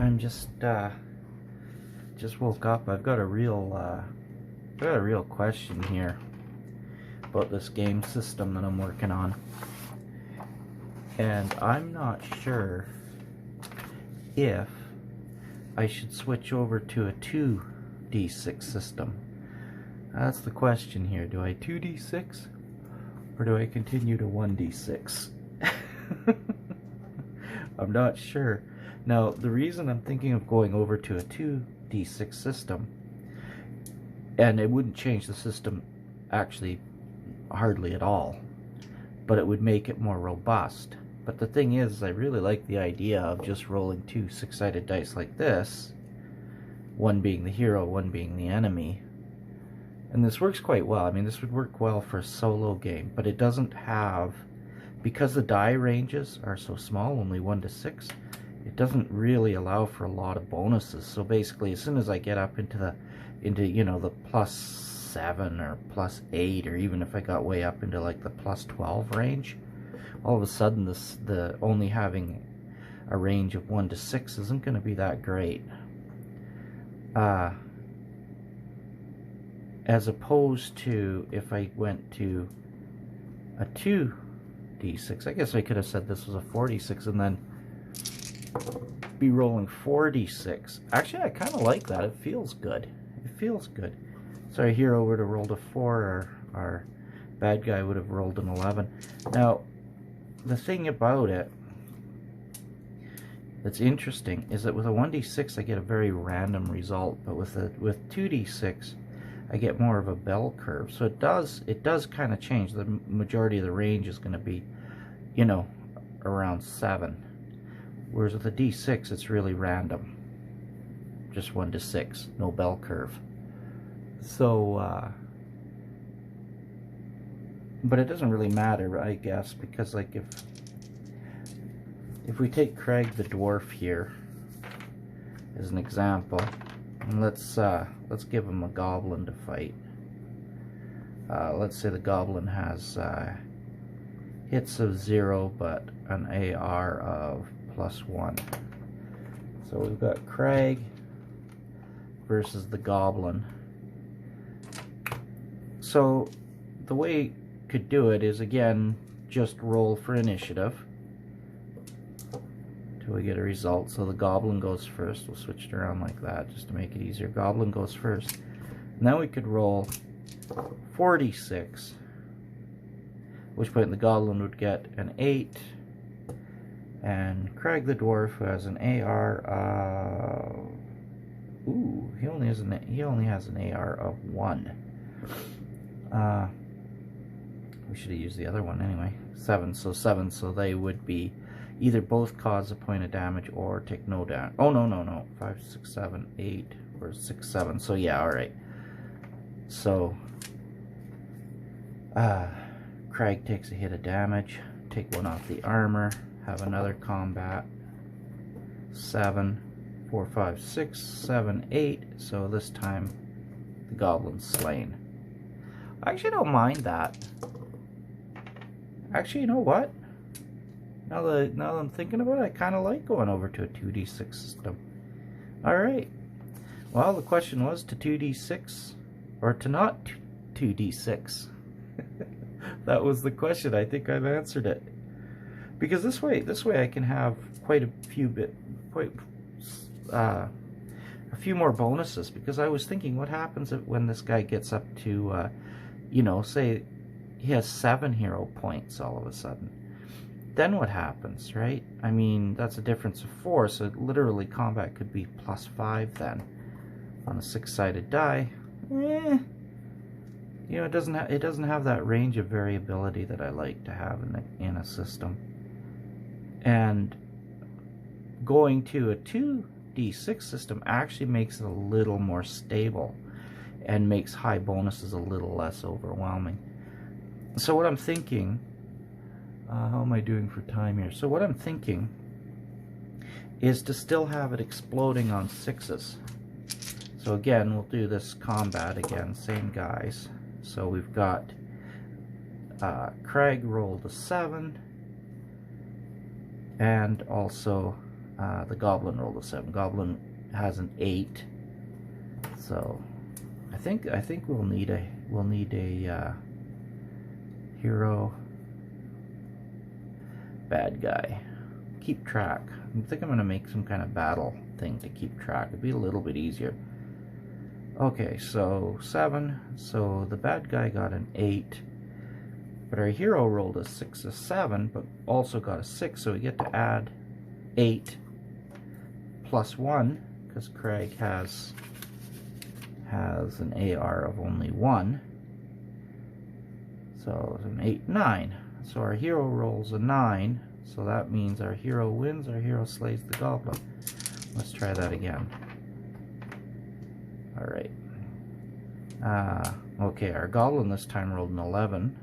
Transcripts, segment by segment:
I'm just woke up. I've got a real question here about this game system that I'm working on, and I'm not sure if I should switch over to a 2d6 system. That's the question here. Do I 2d6 or do I continue to 1d6? I'm not sure. Now, the reason I'm thinking of going over to a 2d6 system, and it wouldn't change the system actually hardly at all, but it would make it more robust. But the thing is, I really like the idea of just rolling two six-sided dice like this, one being the hero, one being the enemy. And this works quite well. I mean, this would work well for a solo game, but it doesn't have, because the die ranges are so small, only 1 to 6, it doesn't really allow for a lot of bonuses. So basically, as soon as I get up into you know, the +7 or +8, or even if I got way up into like the +12 range, all of a sudden the only having a range of 1 to 6 isn't going to be that great. As opposed to if I went to a 2d6, I guess I could have said this was a 4d6 and then be rolling 4d6. Actually, I kind of like that. It feels good. It feels good. So our hero would have rolled a 4, our bad guy would have rolled an 11. Now, the thing about it that's interesting is that with a 1d6 I get a very random result, but with 2d6 I get more of a bell curve. So it does kind of change. The majority of the range is going to be, you know, around 7. Whereas with a d6 it's really random. Just 1 to 6, no bell curve. So but it doesn't really matter, I guess, because like if we take Craig the dwarf here as an example, and let's give him a goblin to fight. Let's say the goblin has hits of 0 but an AR of +1. So we've got Craig versus the goblin. So the way you could do it is, again, just roll for initiative till we get a result. So the goblin goes first. We'll switch it around like that just to make it easier. Goblin goes first. Now we could roll 4d6, which point the goblin would get an 8, and Craig the dwarf, who has an AR of, ooh, he only has an AR of 1. We should have used the other one anyway. 7, so they would be either both cause a point of damage or take no damage. Oh, no. 5, 6, 7, 8, or 6, 7. So yeah, alright. So, Craig takes a hit of damage, take 1 off the armor, have another combat. 7, 4, 5, 6, 7, 8. So this time the goblin's slain. I actually don't mind that. Actually, you know what? Now that I'm thinking about it, I kind of like going over to a 2d6 system. Alright. Well, the question was to 2d6 or to not 2d6. That was the question. I think I've answered it. Because this way I can have quite a few more bonuses. Because I was thinking, what happens when this guy gets up to, you know, say he has 7 hero points all of a sudden. Then what happens, right? I mean, that's a difference of 4, so literally combat could be +5 then on a 6-sided die. You know, it doesn't have that range of variability that I like to have in a system. And going to a 2d6 system actually makes it a little more stable and makes high bonuses a little less overwhelming. So what I'm thinking, how am I doing for time here? So what I'm thinking is to still have it exploding on 6s. So again, we'll do this combat again, same guys. So we've got Craig rolled a 7, and also The goblin rolled a 7. Goblin has an 8. So I think we'll need a hero bad guy. Keep track. I think I'm gonna make some kind of battle thing to keep track. It'd be a little bit easier. Okay, so 7. So the bad guy got an 8. But our hero rolled a 6, a 7, but also got a 6, so we get to add 8 plus 1, because Craig has an AR of only 1. So it's an 8, 9. So our hero rolls a 9, so that means our hero wins, our hero slays the goblin. Let's try that again. Alright. Okay, our goblin this time rolled an 11.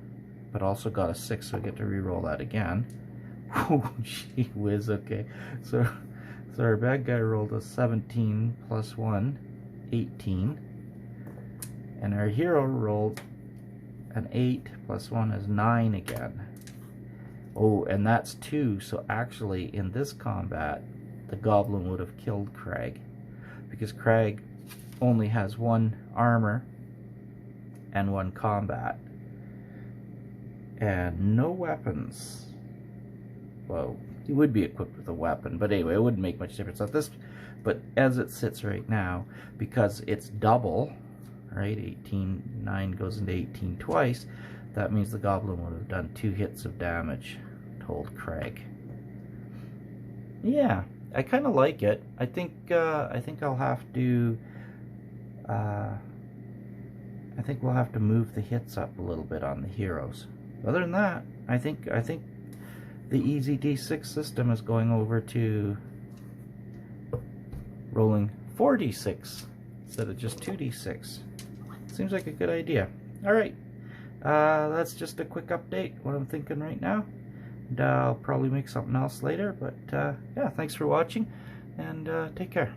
But also got a 6, so we get to re-roll that again. Oh, gee whiz, okay. So our bad guy rolled a 17 plus 1, 18. And our hero rolled an 8 plus 1 is 9 again. Oh, and that's 2, so actually in this combat, the goblin would have killed Craig. Because Craig only has 1 armor and 1 combat. And no weapons. Well, he would be equipped with a weapon, but anyway, it wouldn't make much difference at this. But as it sits right now, because it's double, right? 18, 9 goes into 18 twice. That means the goblin would have done 2 hits of damage to old Craig. Yeah, I kind of like it. I think I'll have to. I think we'll have to move the hits up a little bit on the heroes. Other than that, I think the easy D6 system is going over to rolling 4d6 instead of just 2d6. Seems like a good idea. Alright, that's just a quick update, what I'm thinking right now. And I'll probably make something else later, but yeah, thanks for watching, and take care.